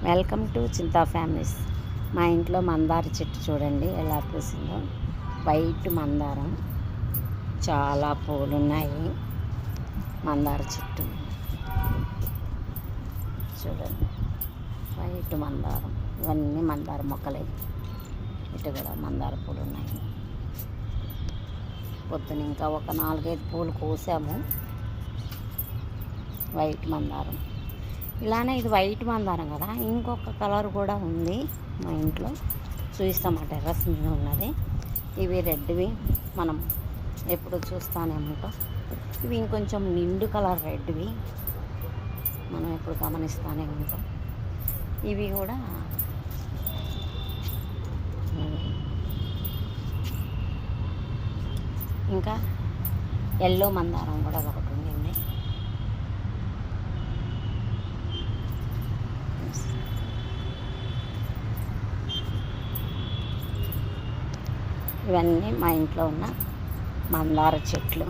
Welcome to Chinta families. మా ఇంట్లో మందార చెట్టు చూడండి ఎలా పూసిందో. వైట్ మందారం, చాలా పూలు ఉన్నాయి. మందార చెట్టు చూడండి, వైట్ మందారం. ఇవన్నీ మందార మొక్కలే. ఇటు కూడా మందార పూలు ఉన్నాయి. పొద్దున ఇంకా ఒక 4-5 పూలు కోసాము. వైట్ మందారం. ఇలానే ఇది వైట్ మందారం కదా, ఇంకొక కలర్ కూడా ఉంది మా ఇంట్లో, చూపిస్తాం. టెర్రస్ మీద ఉన్నది. ఇవి రెడ్వి, మనం ఎప్పుడు చూస్తూనే ఉంటాం. ఇవి ఇంకొంచెం నిండు కలర్ రెడ్వి, మనం ఎప్పుడు గమనిస్తూనే ఉంటాం. ఇవి కూడా ఇంకా ఎల్లో మందారం కూడా ఒకటి ఉండింది. ఇవన్నీ మా ఇంట్లో ఉన్న మందార చెట్లు.